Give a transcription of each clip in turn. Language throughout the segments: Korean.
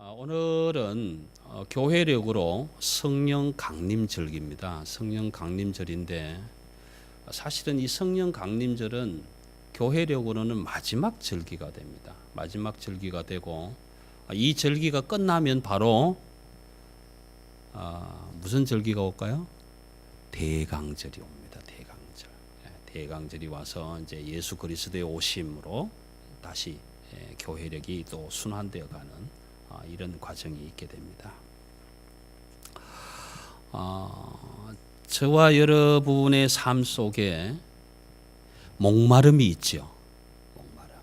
오늘은 교회력으로 성령 강림절기입니다. 성령 강림절인데 사실은 이 성령 강림절은 교회력으로는 마지막 절기가 됩니다. 마지막 절기가 되고 이 절기가 끝나면 바로 무슨 절기가 올까요? 대강절이 옵니다. 대강절. 대강절이 와서 이제 예수 그리스도의 오심으로 다시 교회력이 또 순환되어 가는 이런 과정이 있게 됩니다. 저와 여러분의 삶 속에 목마름이 있죠. 목마름.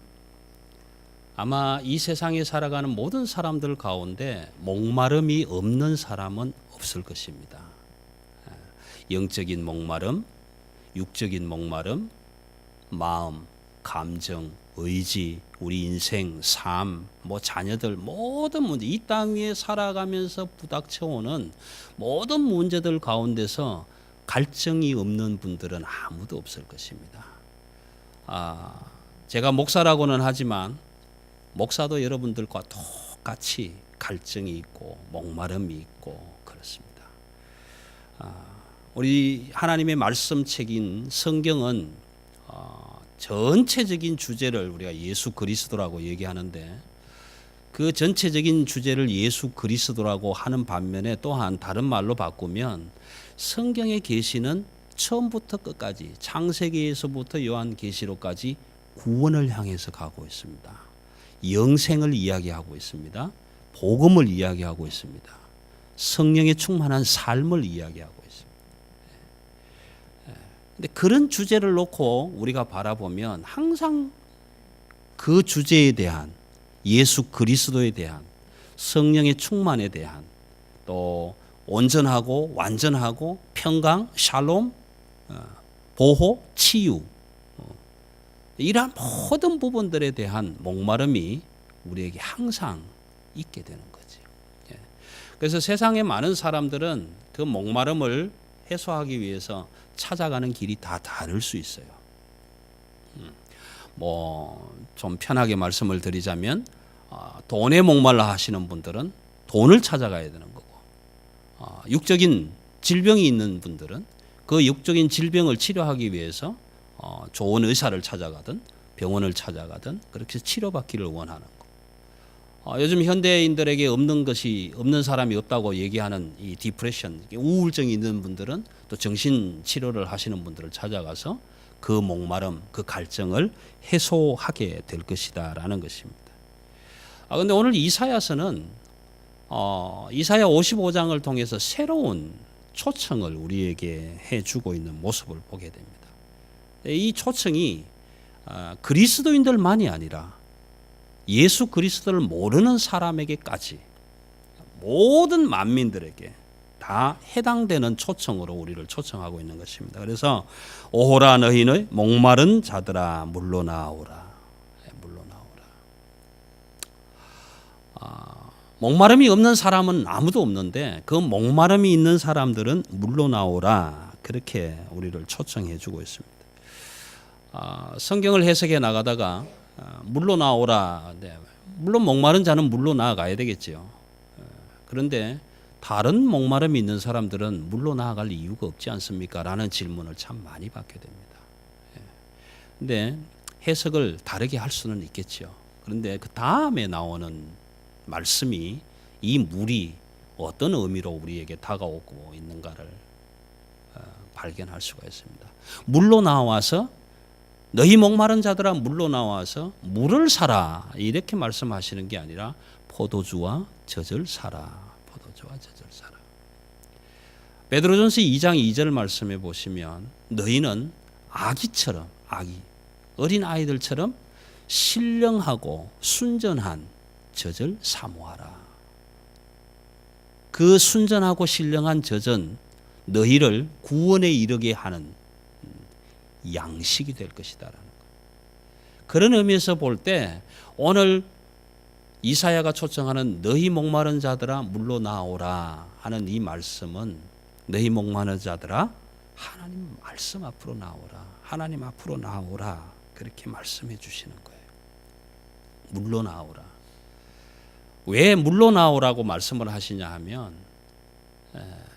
아마 이 세상에 살아가는 모든 사람들 가운데 목마름이 없는 사람은 없을 것입니다. 영적인 목마름, 육적인 목마름, 마음, 감정, 의지, 우리 인생, 삶, 자녀들 모든 문제, 이 땅 위에 살아가면서 부닥쳐오는 모든 문제들 가운데서 갈증이 없는 분들은 아무도 없을 것입니다. 제가 목사라고는 하지만 목사도 여러분들과 똑같이 갈증이 있고 목마름이 있고 그렇습니다. 우리 하나님의 말씀책인 성경은 전체적인 주제를 우리가 예수 그리스도라고 얘기하는데 그 전체적인 주제를 예수 그리스도라고 하는 반면에 또한 다른 말로 바꾸면 성경의 계시는 처음부터 끝까지 창세기에서부터 요한계시록까지 구원을 향해서 가고 있습니다. 영생을 이야기하고 있습니다. 복음을 이야기하고 있습니다. 성령의 충만한 삶을 이야기하고 있습니다. 근데 그런 주제를 놓고 우리가 바라보면 항상 그 주제에 대한 예수 그리스도에 대한 성령의 충만에 대한 또 온전하고 완전하고 평강, 샬롬, 보호, 치유 이러한 모든 부분들에 대한 목마름이 우리에게 항상 있게 되는 거죠. 그래서 세상의 많은 사람들은 그 목마름을 해소하기 위해서 찾아가는 길이 다 다를 수 있어요. 좀 편하게 말씀을 드리자면 돈에 목말라 하시는 분들은 돈을 찾아가야 되는 거고 육적인 질병이 있는 분들은 그 육적인 질병을 치료하기 위해서 좋은 의사를 찾아가든 병원을 찾아가든 그렇게 치료받기를 원하는 거. 요즘 현대인들에게 없는 사람이 없다고 얘기하는 이 디프레션, 우울증이 있는 분들은 또 정신 치료를 하시는 분들을 찾아가서 그 목마름, 그 갈증을 해소하게 될 것이다라는 것입니다. 근데 오늘 이사야서는 이사야 55장을 통해서 새로운 초청을 우리에게 해주고 있는 모습을 보게 됩니다. 이 초청이 그리스도인들만이 아니라 예수 그리스도를 모르는 사람에게까지 모든 만민들에게 다 해당되는 초청으로 우리를 초청하고 있는 것입니다. 그래서 오호라 너희는 목마른 자들아 물러나오라. 물러나오라. 목마름이 없는 사람은 아무도 없는데 그 목마름이 있는 사람들은 물러나오라. 그렇게 우리를 초청해 주고 있습니다. 성경을 해석해 나가다가 물러나오라. 네. 물론 목마른 자는 물러나가야 되겠죠. 그런데 다른 목마름이 있는 사람들은 물러나갈 이유가 없지 않습니까? 라는 질문을 참 많이 받게 됩니다. 그런데 해석을 다르게 할 수는 있겠죠. 그런데 그 다음에 나오는 말씀이 이 물이 어떤 의미로 우리에게 다가오고 있는가를 발견할 수가 있습니다. 물로 나와서 너희 목마른 자들아 물로 나와서 물을 사라 이렇게 말씀하시는 게 아니라 포도주와 젖을 사라. 포도주와 젖을 사라. 베드로전서 2장 2절 말씀해 보시면 너희는 아기처럼 어린 아이들처럼 신령하고 순전한 젖을 사모하라. 그 순전하고 신령한 젖은 너희를 구원에 이르게 하는 양식이 될 것이다라는 것. 그런 의미에서 볼 때 오늘 이사야가 초청하는 너희 목마른 자들아 물로 나오라 하는 이 말씀은 너희 목마른 자들아 하나님 말씀 앞으로 나오라. 하나님 앞으로 나오라. 그렇게 말씀해 주시는 거예요. 물로 나오라. 왜 물러나오라고 말씀을 하시냐 하면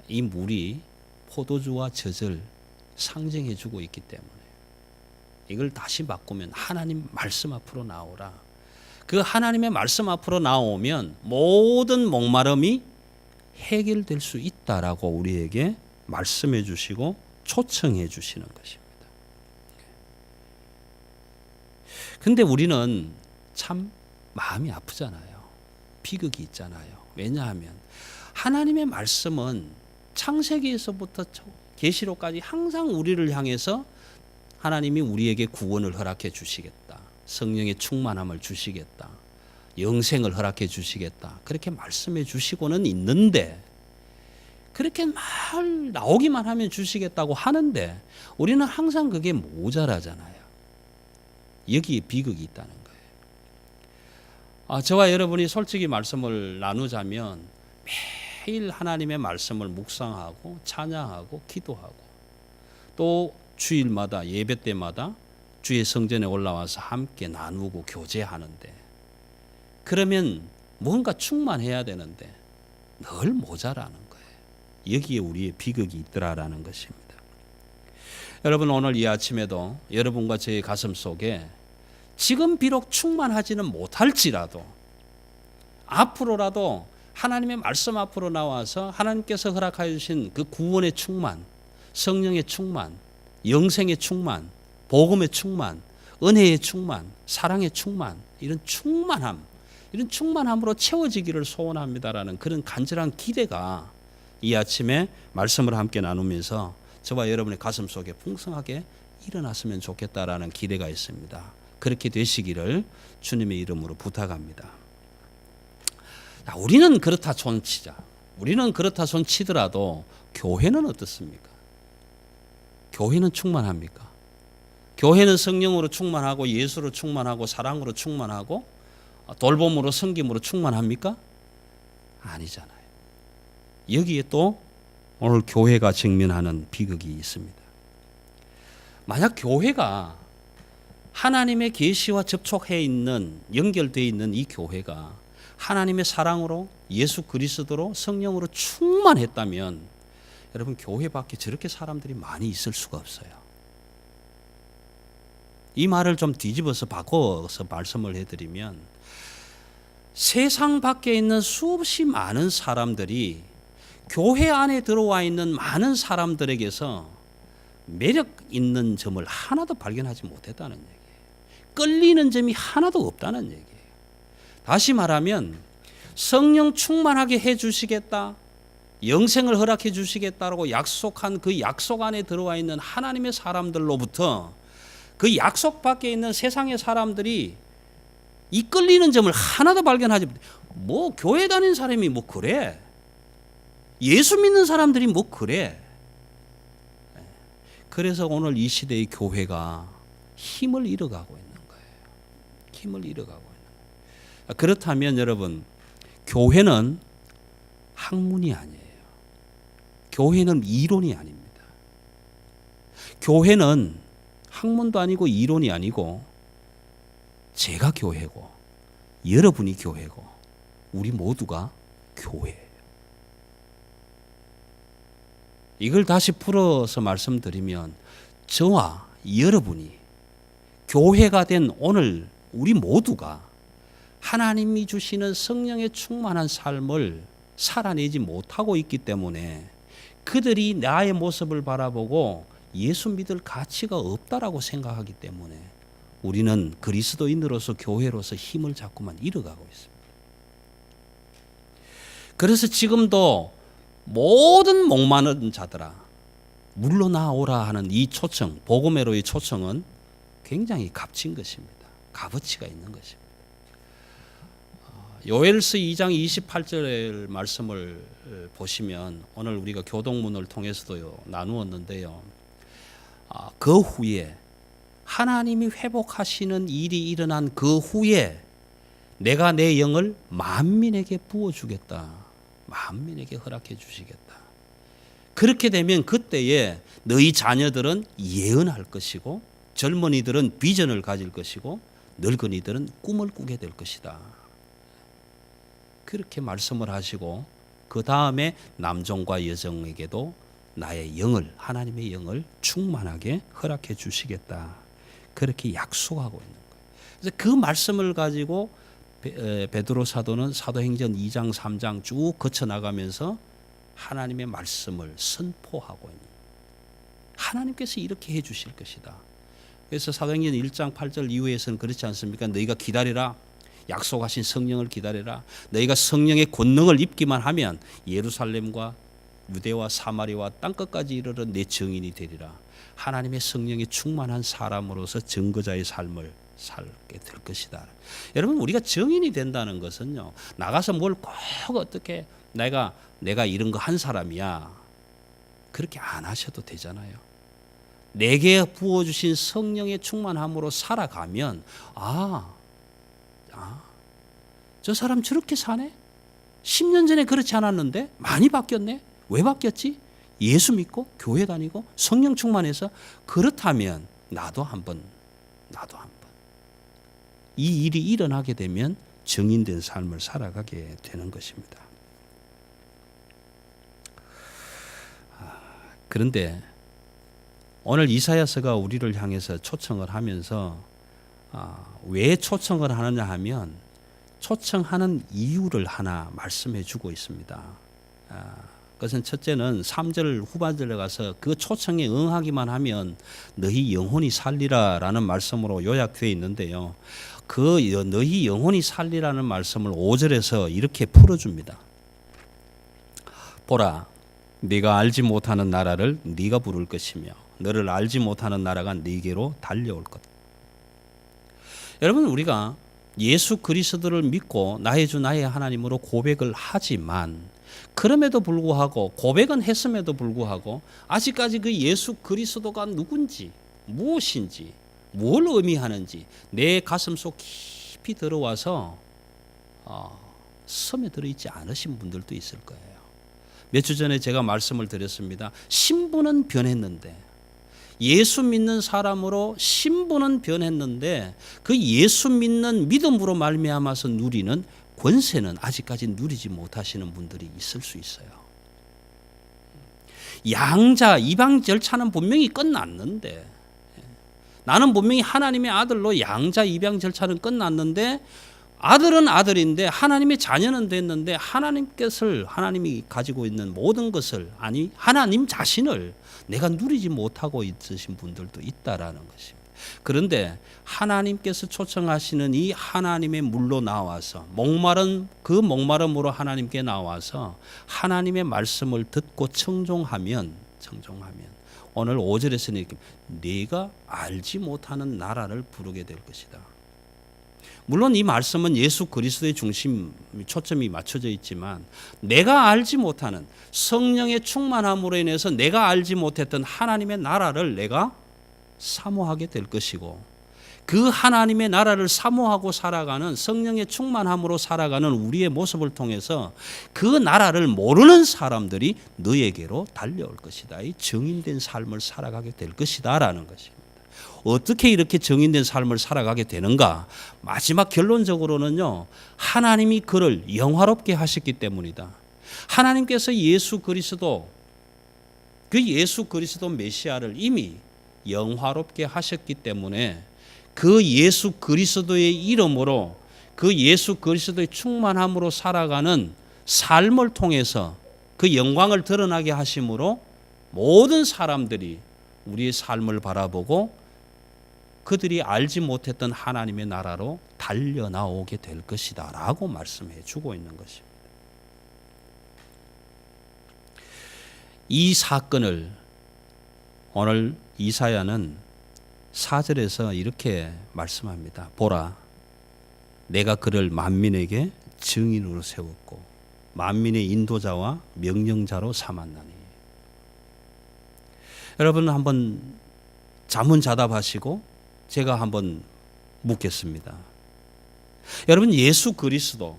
이 물이 포도주와 젖을 상징해 주고 있기 때문에 이걸 다시 바꾸면 하나님 말씀 앞으로 나오라. 그 하나님의 말씀 앞으로 나오면 모든 목마름이 해결될 수 있다라고 우리에게 말씀해 주시고 초청해 주시는 것입니다. 근데 우리는 참 마음이 아프잖아요. 비극이 있잖아요. 왜냐하면 하나님의 말씀은 창세기에서부터 계시록까지 항상 우리를 향해서 하나님이 우리에게 구원을 허락해 주시겠다. 성령의 충만함을 주시겠다. 영생을 허락해 주시겠다. 그렇게 말씀해 주시고는 있는데 그렇게 말 나오기만 하면 주시겠다고 하는데 우리는 항상 그게 모자라잖아요. 여기에 비극이 있다는 거예요. 저와 여러분이 솔직히 말씀을 나누자면 매일 하나님의 말씀을 묵상하고 찬양하고 기도하고 또 주일마다 예배 때마다 주의 성전에 올라와서 함께 나누고 교제하는데 그러면 뭔가 충만해야 되는데 늘 모자라는 거예요. 여기에 우리의 비극이 있더라라는 것입니다. 여러분 오늘 이 아침에도 여러분과 저의 가슴 속에 지금 비록 충만하지는 못할지라도 앞으로라도 하나님의 말씀 앞으로 나와서 하나님께서 허락하여 주신 그 구원의 충만, 성령의 충만, 영생의 충만, 복음의 충만, 은혜의 충만, 사랑의 충만, 이런 충만함으로 채워지기를 소원합니다라는 그런 간절한 기대가 이 아침에 말씀을 함께 나누면서 저와 여러분의 가슴 속에 풍성하게 일어났으면 좋겠다라는 기대가 있습니다. 그렇게 되시기를 주님의 이름으로 부탁합니다. 우리는 그렇다 손치자. 우리는 그렇다 손치더라도 교회는 어떻습니까? 교회는 충만합니까? 교회는 성령으로 충만하고 예수로 충만하고 사랑으로 충만하고 돌봄으로 섬김으로 충만합니까? 아니잖아요. 여기에 또 오늘 교회가 직면하는 비극이 있습니다. 만약 교회가 하나님의 계시와 접촉해 있는 연결되어 있는 이 교회가 하나님의 사랑으로 예수 그리스도로 성령으로 충만했다면 여러분 교회 밖에 저렇게 사람들이 많이 있을 수가 없어요. 이 말을 좀 뒤집어서 바꿔서 말씀을 해드리면 세상 밖에 있는 수없이 많은 사람들이 교회 안에 들어와 있는 많은 사람들에게서 매력 있는 점을 하나도 발견하지 못했다는 얘기예요. 끌리는 점이 하나도 없다는 얘기예요. 다시 말하면 성령 충만하게 해 주시겠다, 영생을 허락해 주시겠다라고 약속한 그 약속 안에 들어와 있는 하나님의 사람들로부터 그 약속 밖에 있는 세상의 사람들이 이 끌리는 점을 하나도 발견하지 못해. 뭐 교회 다니는 사람이 뭐 그래, 예수 믿는 사람들이 뭐 그래. 그래서 오늘 이 시대의 교회가 힘을 잃어가고 있는 거예요. 힘을 잃어가고 있는 거예요. 그렇다면 여러분, 교회는 학문이 아니에요. 교회는 이론이 아닙니다. 교회는 학문도 아니고 이론이 아니고 제가 교회고 여러분이 교회고 우리 모두가 교회예요. 이걸 다시 풀어서 말씀드리면 저와 여러분이 교회가 된 오늘 우리 모두가 하나님이 주시는 성령의 충만한 삶을 살아내지 못하고 있기 때문에 그들이 나의 모습을 바라보고 예수 믿을 가치가 없다라고 생각하기 때문에 우리는 그리스도인으로서 교회로서 힘을 자꾸만 잃어가고 있습니다. 그래서 지금도 모든 목마른 자들아 물러나오라 하는 이 초청, 복음회로의 초청은 굉장히 값진 것입니다. 값어치가 있는 것입니다. 요엘서 2장 28절 말씀을 보시면 오늘 우리가 교동문을 통해서도 나누었는데요. 그 후에 하나님이 회복하시는 일이 일어난 그 후에 내가 내 영을 만민에게 부어주겠다. 만민에게 허락해 주시겠다. 그렇게 되면 그때에 너희 자녀들은 예언할 것이고 젊은이들은 비전을 가질 것이고 늙은이들은 꿈을 꾸게 될 것이다. 그렇게 말씀을 하시고 그 다음에 남종과 여종에게도 나의 영을, 하나님의 영을 충만하게 허락해 주시겠다. 그렇게 약속하고 있는 거예요. 그래서 그 말씀을 가지고 베드로 사도는 사도행전 2장 3장 쭉 거쳐 나가면서 하나님의 말씀을 선포하고 있는 거예요. 하나님께서 이렇게 해 주실 것이다. 그래서 사도행전 1장 8절 이후에서는 그렇지 않습니까? 너희가 기다리라. 약속하신 성령을 기다리라. 너희가 성령의 권능을 입기만 하면 예루살렘과 유대와 사마리아와 땅끝까지 이르러 내 증인이 되리라. 하나님의 성령에 충만한 사람으로서 증거자의 삶을 살게 될 것이다. 여러분, 우리가 증인이 된다는 것은요, 나가서 뭘 꼭 어떻게 내가 이런 거 한 사람이야, 그렇게 안 하셔도 되잖아요. 내게 부어주신 성령의 충만함으로 살아가면 저 사람 저렇게 사네? 10년 전에 그렇지 않았는데 많이 바뀌었네? 왜 바뀌었지? 예수 믿고 교회 다니고 성령 충만해서. 그렇다면 나도 한번 이 일이 일어나게 되면 증인된 삶을 살아가게 되는 것입니다. 그런데 오늘 이사야서가 우리를 향해서 초청을 하면서 왜 초청을 하느냐 하면 초청하는 이유를 하나 말씀해 주고 있습니다. 그것은 첫째는 3절 후반절에 가서 그 초청에 응하기만 하면 너희 영혼이 살리라 라는 말씀으로 요약되어 있는데요. 그 너희 영혼이 살리라는 말씀을 5절에서 이렇게 풀어줍니다. 보라, 네가 알지 못하는 나라를 네가 부를 것이며 너를 알지 못하는 나라가 네게로 달려올 것. 여러분, 우리가 예수 그리스도를 믿고 나의 주 나의 하나님으로 고백을 하지만 그럼에도 불구하고 고백은 했음에도 불구하고 아직까지 그 예수 그리스도가 누군지 무엇인지 뭘 의미하는지 내 가슴 속 깊이 들어와서 섬에 들어있지 않으신 분들도 있을 거예요. 몇 주 전에 제가 말씀을 드렸습니다. 신분은 변했는데 예수 믿는 사람으로 신분은 변했는데 그 예수 믿는 믿음으로 말미암아서 누리는 권세는 아직까지 누리지 못하시는 분들이 있을 수 있어요. 양자 입양 절차는 분명히 끝났는데 나는 분명히 하나님의 아들로 양자 입양 절차는 끝났는데 아들은 아들인데 하나님의 자녀는 됐는데 하나님이 가지고 있는 모든 것을 아니 하나님 자신을 내가 누리지 못하고 있으신 분들도 있다라는 것입니다. 그런데 하나님께서 초청하시는 이 하나님의 물로 나와서 그 목마름으로 하나님께 나와서 하나님의 말씀을 듣고 청종하면 오늘 5절에서는 이렇게 네가 알지 못하는 나라를 부르게 될 것이다. 물론 이 말씀은 예수 그리스도의 초점이 맞춰져 있지만 내가 알지 못하는 성령의 충만함으로 인해서 내가 알지 못했던 하나님의 나라를 내가 사모하게 될 것이고 그 하나님의 나라를 사모하고 살아가는 성령의 충만함으로 살아가는 우리의 모습을 통해서 그 나라를 모르는 사람들이 너에게로 달려올 것이다. 이 증인된 삶을 살아가게 될 것이다 라는 것입니다. 어떻게 이렇게 증인된 삶을 살아가게 되는가? 마지막 결론적으로는요, 하나님이 그를 영화롭게 하셨기 때문이다. 하나님께서 예수 그리스도 메시아를 이미 영화롭게 하셨기 때문에 그 예수 그리스도의 이름으로 그 예수 그리스도의 충만함으로 살아가는 삶을 통해서 그 영광을 드러나게 하심으로 모든 사람들이 우리의 삶을 바라보고 그들이 알지 못했던 하나님의 나라로 달려나오게 될 것이다 라고 말씀해 주고 있는 것입니다. 이 사건을 오늘 이사야는 4절에서 이렇게 말씀합니다. 보라, 내가 그를 만민에게 증인으로 세웠고 만민의 인도자와 명령자로 삼았나니. 여러분 한번 자문자답하시고 제가 한번 묻겠습니다. 여러분, 예수 그리스도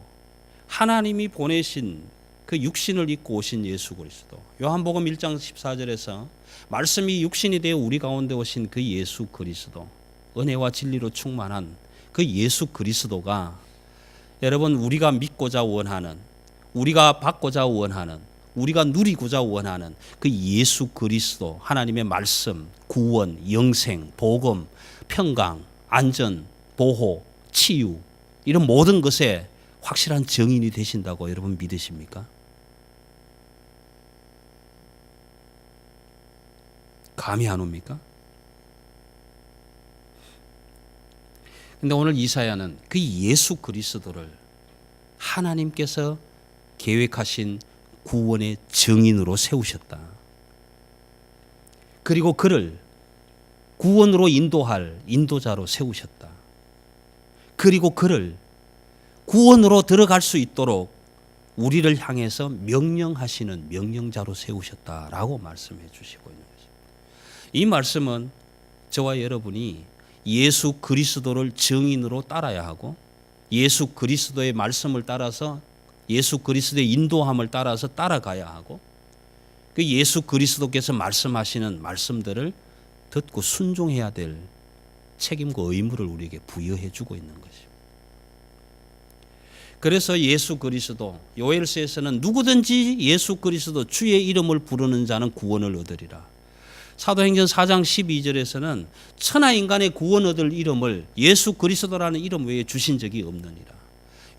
하나님이 보내신 그 육신을 입고 오신 예수 그리스도, 요한복음 1장 14절에서 말씀이 육신이 되어 우리 가운데 오신 그 예수 그리스도, 은혜와 진리로 충만한 그 예수 그리스도가 여러분, 우리가 믿고자 원하는, 우리가 받고자 원하는, 우리가 누리고자 원하는 그 예수 그리스도, 하나님의 말씀, 구원, 영생, 복음, 평강, 안전, 보호, 치유, 이런 모든 것에 확실한 증인이 되신다고 여러분 믿으십니까? 감이 안 옵니까? 근데 오늘 이사야는 그 예수 그리스도를 하나님께서 계획하신 구원의 증인으로 세우셨다. 그리고 그를 구원으로 인도할 인도자로 세우셨다. 그리고 그를 구원으로 들어갈 수 있도록 우리를 향해서 명령하시는 명령자로 세우셨다라고 말씀해 주시고 있는 것입니다. 이 말씀은 저와 여러분이 예수 그리스도를 증인으로 따라야 하고, 예수 그리스도의 말씀을 따라서, 예수 그리스도의 인도함을 따라서 따라가야 하고, 그 예수 그리스도께서 말씀하시는 말씀들을 듣고 순종해야 될 책임과 의무를 우리에게 부여해 주고 있는 것입니다. 그래서 예수 그리스도, 요엘서에서는 누구든지 예수 그리스도 주의 이름을 부르는 자는 구원을 얻으리라. 사도행전 4장 12절에서는 천하 인간의 구원 얻을 이름을 예수 그리스도라는 이름 외에 주신 적이 없느니라.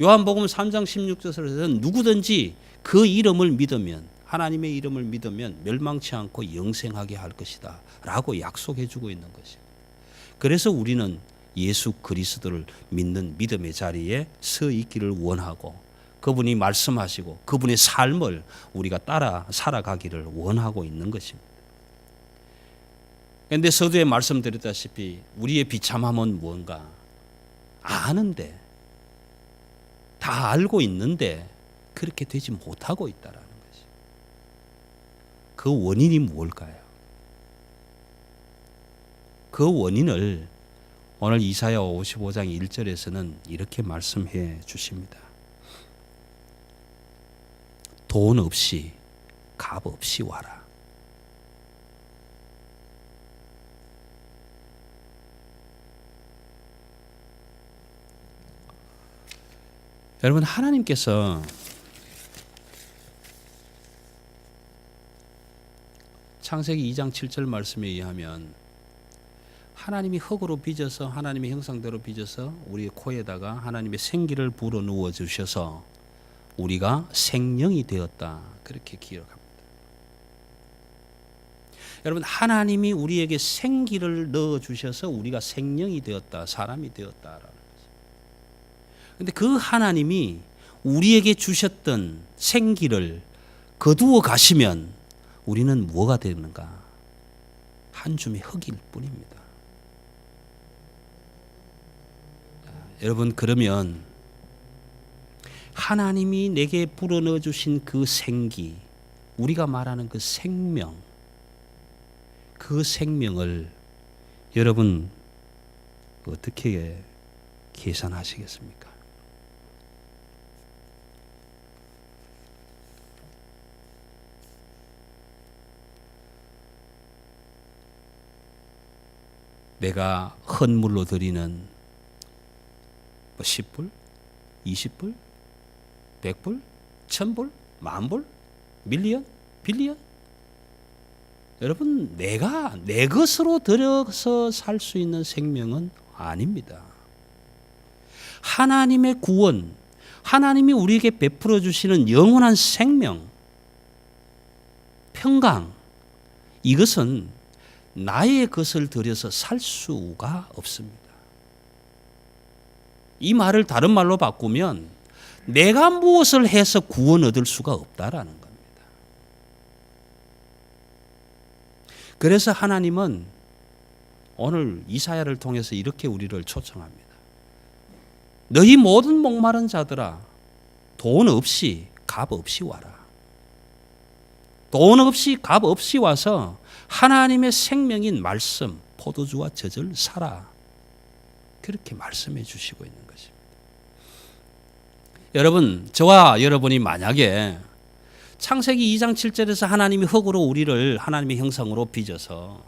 요한복음 3장 16절에서는 누구든지 그 이름을 믿으면, 하나님의 이름을 믿으면 멸망치 않고 영생하게 할 것이다 라고 약속해 주고 있는 것입니다. 그래서 우리는 예수 그리스도를 믿는 믿음의 자리에 서 있기를 원하고, 그분이 말씀하시고 그분의 삶을 우리가 따라 살아가기를 원하고 있는 것입니다. 그런데 서두에 말씀드렸다시피 우리의 비참함은 무언가? 아는데, 다 알고 있는데 그렇게 되지 못하고 있다라는 것이. 그 원인이 무엇일까요? 그 원인을 오늘 이사야 55장 1절에서는 이렇게 말씀해 주십니다. 돈 없이 값 없이 와라. 여러분, 하나님께서 창세기 2장 7절 말씀에 의하면 하나님이 흙으로 빚어서, 하나님의 형상대로 빚어서 우리의 코에다가 하나님의 생기를 불어넣어 주셔서 우리가 생명이 되었다, 그렇게 기록합니다. 여러분, 하나님이 우리에게 생기를 넣어 주셔서 우리가 생명이 되었다, 사람이 되었다라는 거죠. 그런데 그 하나님이 우리에게 주셨던 생기를 거두어 가시면 우리는 뭐가 되는가? 한 줌의 흙일 뿐입니다. 여러분, 그러면 하나님이 내게 불어넣어 주신 그 생기, 우리가 말하는 그 생명, 그 생명을 여러분 어떻게 계산하시겠습니까? 내가 헌물로 드리는 10불, 20불, 100불, 1000불, 만불, 밀리언, 빌리언. 여러분, 내가 내 것으로 들여서 살 수 있는 생명은 아닙니다. 하나님의 구원, 하나님이 우리에게 베풀어 주시는 영원한 생명, 평강, 이것은 나의 것을 들여서 살 수가 없습니다. 이 말을 다른 말로 바꾸면 내가 무엇을 해서 구원 얻을 수가 없다라는 겁니다. 그래서 하나님은 오늘 이사야를 통해서 이렇게 우리를 초청합니다. 너희 모든 목마른 자들아, 돈 없이 값 없이 와라. 돈 없이 값 없이 와서 하나님의 생명인 말씀, 포도주와 젖을 사라. 그렇게 말씀해 주시고 있는 것입니다. 여러분, 저와 여러분이 만약에 창세기 2장 7절에서 하나님이 흙으로 우리를 하나님의 형상으로 빚어서,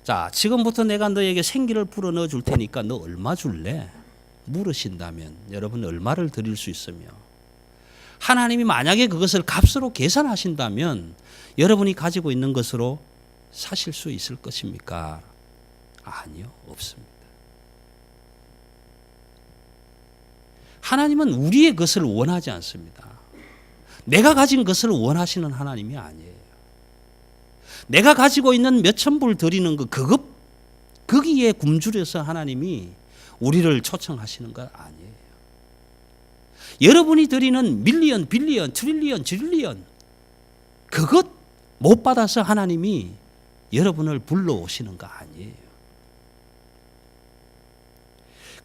자, 지금부터 내가 너에게 생기를 불어넣어 줄 테니까 너 얼마 줄래? 물으신다면 여러분 얼마를 드릴 수 있으며 하나님이 만약에 그것을 값으로 계산하신다면 여러분이 가지고 있는 것으로 사실 수 있을 것입니까? 아니요, 없습니다. 하나님은 우리의 것을 원하지 않습니다. 내가 가진 것을 원하시는 하나님이 아니에요. 내가 가지고 있는 몇천 불 드리는 거기에 굶주려서 하나님이 우리를 초청하시는 것 아니에요. 여러분이 드리는 밀리언, 빌리언, 트릴리언, 질리언 그것 못 받아서 하나님이 여러분을 불러오시는 거 아니에요.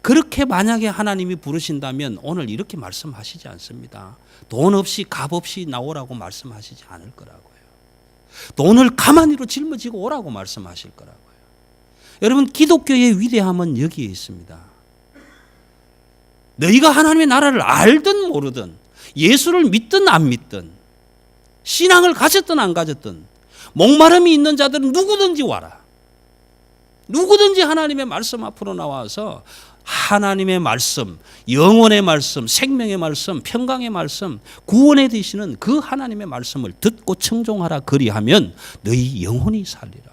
그렇게 만약에 하나님이 부르신다면 오늘 이렇게 말씀하시지 않습니다. 돈 없이 값 없이 나오라고 말씀하시지 않을 거라고요. 돈을 가만히로 짊어지고 오라고 말씀하실 거라고요. 여러분 기독교의 위대함은 여기에 있습니다. 너희가 하나님의 나라를 알든 모르든 예수를 믿든 안 믿든 신앙을 가졌든 안 가졌든 목마름이 있는 자들은 누구든지 와라. 누구든지 하나님의 말씀 앞으로 나와서 하나님의 말씀, 영혼의 말씀, 생명의 말씀, 평강의 말씀, 구원에 되시는 그 하나님의 말씀을 듣고 청종하라 그리하면 너희 영혼이 살리라.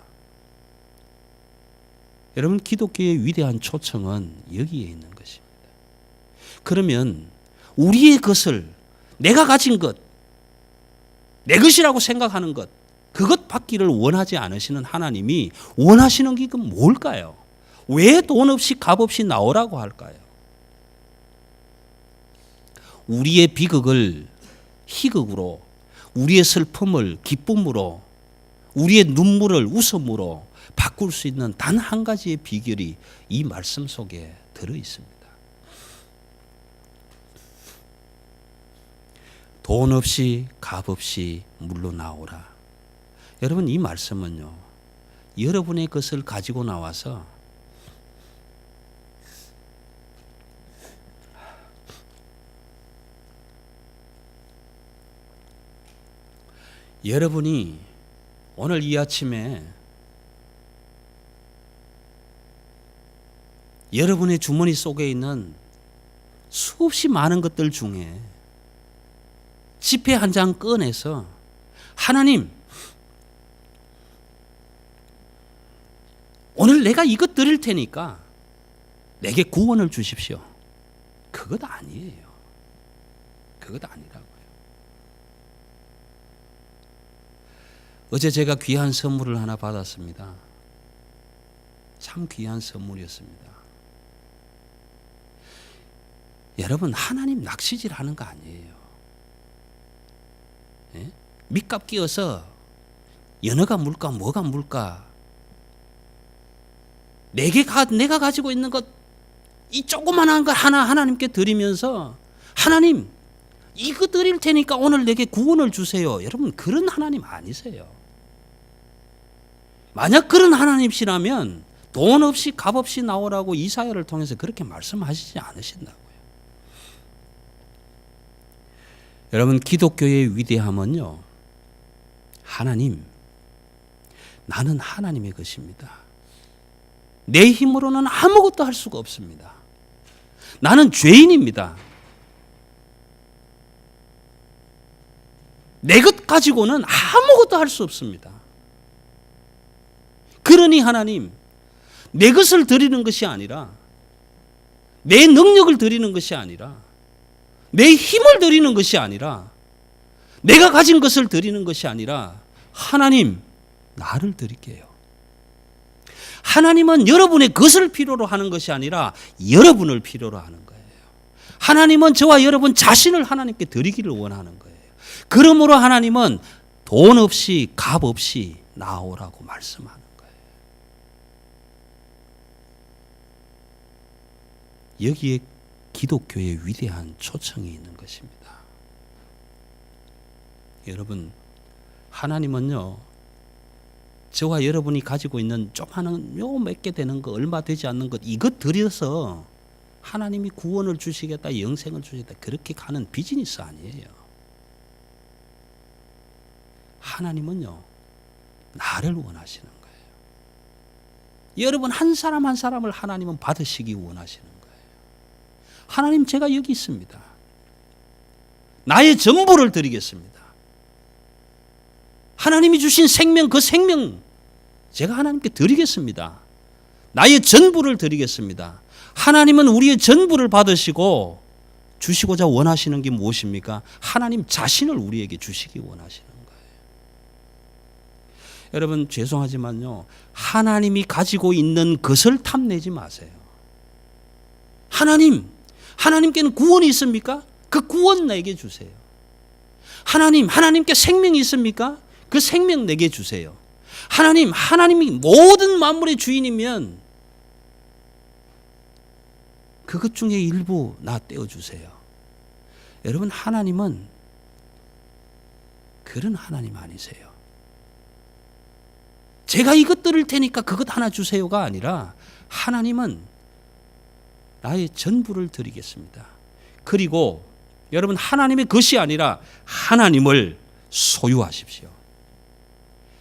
여러분 기독교의 위대한 초청은 여기에 있는 것입니다. 그러면 우리의 것을 내가 가진 것, 내 것이라고 생각하는 것, 그것 받기를 원하지 않으시는 하나님이 원하시는 게 뭘까요? 왜 돈 없이 값 없이 나오라고 할까요? 우리의 비극을 희극으로, 우리의 슬픔을 기쁨으로, 우리의 눈물을 웃음으로 바꿀 수 있는 단 한 가지의 비결이 이 말씀 속에 들어 있습니다. 돈 없이 값 없이 물러나오라. 여러분 이 말씀은요, 여러분의 것을 가지고 나와서 여러분이 오늘 이 아침에 여러분의 주머니 속에 있는 수없이 많은 것들 중에 지폐 한 장 꺼내서 하나님, 오늘 내가 이것 드릴 테니까 내게 구원을 주십시오. 그것 아니에요. 그것 아니라고요. 어제 제가 귀한 선물을 하나 받았습니다. 참 귀한 선물이었습니다. 여러분 하나님 낚시질 하는 거 아니에요. 예? 밑값 끼워서 연어가 물까 뭐가 물까 내가 가지고 있는 것 이 조그만한 것 하나 하나님께 드리면서 하나님 이거 드릴 테니까 오늘 내게 구원을 주세요. 여러분 그런 하나님 아니세요. 만약 그런 하나님이시라면 돈 없이 값 없이 나오라고 이사야를 통해서 그렇게 말씀하시지 않으신다고요. 여러분 기독교의 위대함은요, 하나님, 나는 하나님의 것입니다. 내 힘으로는 아무것도 할 수가 없습니다. 나는 죄인입니다. 내 것 가지고는 아무것도 할 수 없습니다. 그러니 하나님, 내 것을 드리는 것이 아니라, 내 능력을 드리는 것이 아니라, 내 힘을 드리는 것이 아니라, 내가 가진 것을 드리는 것이 아니라, 하나님, 나를 드릴게요. 하나님은 여러분의 것을 필요로 하는 것이 아니라 여러분을 필요로 하는 거예요. 하나님은 저와 여러분 자신을 하나님께 드리기를 원하는 거예요. 그러므로 하나님은 돈 없이 값 없이 나오라고 말씀하는 거예요. 여기에 기독교의 위대한 초청이 있는 것입니다. 여러분, 하나님은요, 저와 여러분이 가지고 있는 조그마한 요 몇 개 되는 거, 얼마 되지 않는 것, 이것 들여서 하나님이 구원을 주시겠다, 영생을 주시겠다, 그렇게 가는 비즈니스 아니에요. 하나님은요, 나를 원하시는 거예요. 여러분 한 사람 한 사람을 하나님은 받으시기 원하시는 거예요. 하나님, 제가 여기 있습니다. 나의 전부를 드리겠습니다. 하나님이 주신 생명, 그 생명 제가 하나님께 드리겠습니다. 나의 전부를 드리겠습니다. 하나님은 우리의 전부를 받으시고 주시고자 원하시는 게 무엇입니까? 하나님 자신을 우리에게 주시기 원하시는 거예요. 여러분, 죄송하지만요, 하나님이 가지고 있는 것을 탐내지 마세요. 하나님께는 구원이 있습니까? 그 구원 내게 주세요. 하나님께 생명이 있습니까? 그 생명 내게 주세요. 하나님이 모든 만물의 주인이면 그것 중에 일부 나 떼어주세요. 여러분, 하나님은 그런 하나님 아니세요. 제가 이것 드릴 테니까 그것 하나 주세요가 아니라 하나님은 나의 전부를 드리겠습니다. 그리고 여러분, 하나님의 것이 아니라 하나님을 소유하십시오.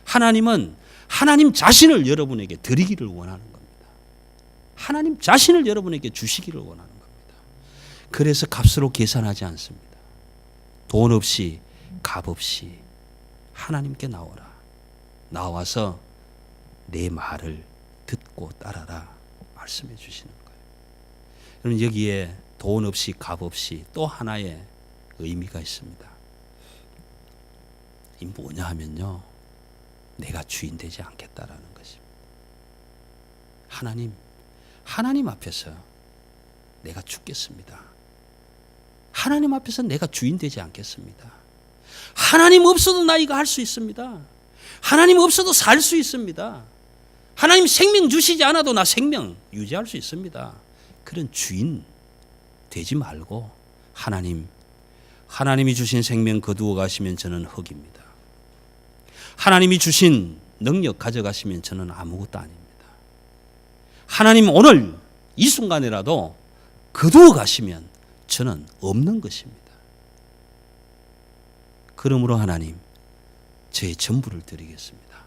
하나님은 하나님 자신을 여러분에게 드리기를 원하는 겁니다. 하나님 자신을 여러분에게 주시기를 원하는 겁니다. 그래서 값으로 계산하지 않습니다. 돈 없이, 값 없이 하나님께 나오라. 나와서 내 말을 듣고 따라라 말씀해 주시는 거예요. 여러분, 여기에 돈 없이, 값 없이 또 하나의 의미가 있습니다. 이 뭐냐 하면요, 내가 주인 되지 않겠다라는 것입니다. 하나님 앞에서 내가 죽겠습니다. 하나님 앞에서 내가 주인 되지 않겠습니다. 하나님 없어도 나 이거 할 수 있습니다. 하나님 없어도 살 수 있습니다. 하나님 생명 주시지 않아도 나 생명 유지할 수 있습니다. 그런 주인 되지 말고 하나님이 주신 생명 거두어 가시면 저는 흙입니다. 하나님이 주신 능력 가져가시면 저는 아무것도 아닙니다. 하나님 오늘 이 순간이라도 거두어 가시면 저는 없는 것입니다. 그러므로 하나님, 저의 전부를 드리겠습니다.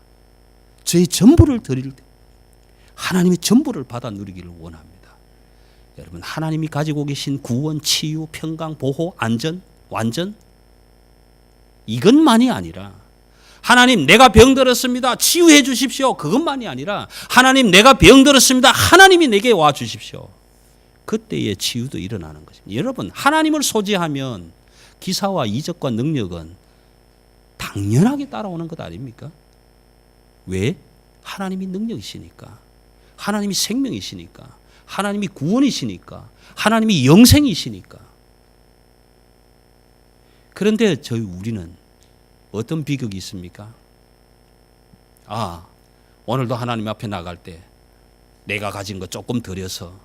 저의 전부를 드릴 때 하나님의 전부를 받아 누리기를 원합니다. 여러분, 하나님이 가지고 계신 구원, 치유, 평강, 보호, 안전, 완전, 이것만이 아니라 하나님, 내가 병들었습니다, 치유해 주십시오, 그것만이 아니라 하나님, 내가 병들었습니다, 하나님이 내게 와 주십시오. 그때의 치유도 일어나는 것입니다. 여러분, 하나님을 소지하면 기사와 이적과 능력은 당연하게 따라오는 것 아닙니까? 왜? 하나님이 능력이시니까, 하나님이 생명이시니까, 하나님이 구원이시니까, 하나님이 영생이시니까. 그런데 우리는 어떤 비극이 있습니까? 오늘도 하나님 앞에 나갈 때 내가 가진 것 조금 드려서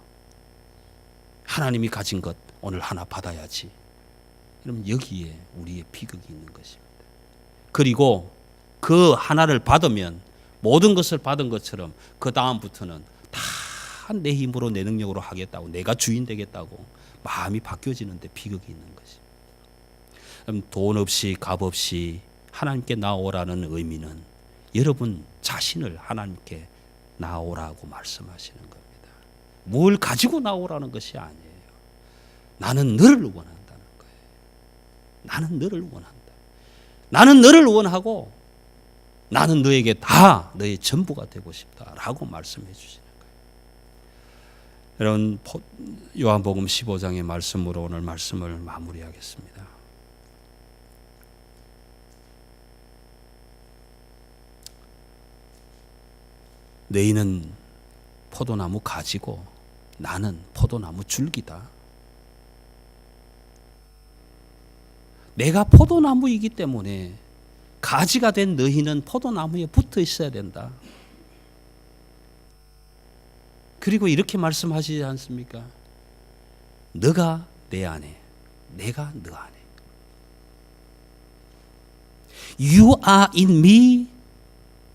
하나님이 가진 것 오늘 하나 받아야지. 그럼 여기에 우리의 비극이 있는 것입니다. 그리고 그 하나를 받으면 모든 것을 받은 것처럼 그 다음부터는 다 내 힘으로, 내 능력으로 하겠다고, 내가 주인 되겠다고 마음이 바뀌어지는데 비극이 있는 것입니다. 그럼 돈 없이, 값 없이 하나님께 나오라는 의미는 여러분 자신을 하나님께 나오라고 말씀하시는 겁니다. 뭘 가지고 나오라는 것이 아니에요. 나는 너를 원한다는 거예요. 나는 너를 원한다. 나는 너를 원하고 나는 너에게 다 너의 전부가 되고 싶다라고 말씀해 주시는 거예요. 여러분, 요한복음 15장의 말씀으로 오늘 말씀을 마무리하겠습니다. 너희는 포도나무 가지고 나는 포도나무 줄기다. 내가 포도나무이기 때문에 가지가 된 너희는 포도나무에 붙어 있어야 된다. 그리고 이렇게 말씀하시지 않습니까? 너가 내 안에, 내가 너 안에. You are in me,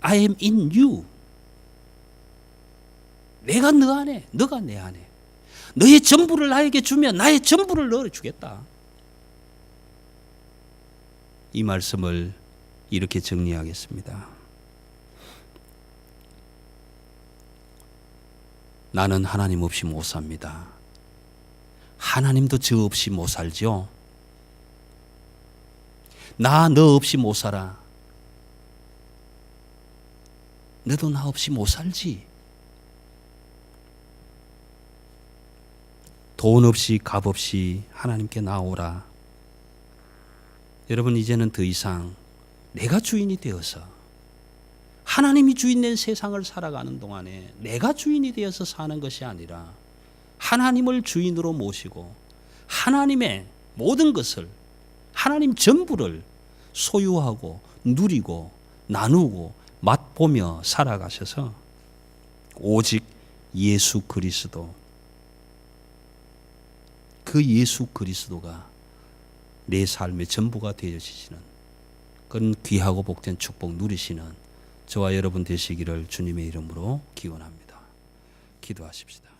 I am in you. 내가 너 안에, 너가 내 안에. 너의 전부를 나에게 주면 나의 전부를 너를 주겠다. 이 말씀을 이렇게 정리하겠습니다. 나는 하나님 없이 못 삽니다. 하나님도 저 없이 못 살죠. 나 너 없이 못 살아. 너도 나 없이 못 살지. 돈 없이 값 없이 하나님께 나오라. 여러분 이제는 더 이상 내가 주인이 되어서 하나님이 주인된 세상을 살아가는 동안에 내가 주인이 되어서 사는 것이 아니라 하나님을 주인으로 모시고 하나님의 모든 것을 하나님 전부를 소유하고 누리고 나누고 맛보며 살아가셔서 오직 예수 그리스도, 그 예수 그리스도가 내 삶의 전부가 되어지시는 그런 귀하고 복된 축복 누리시는 저와 여러분 되시기를 주님의 이름으로 기원합니다. 기도하십시다.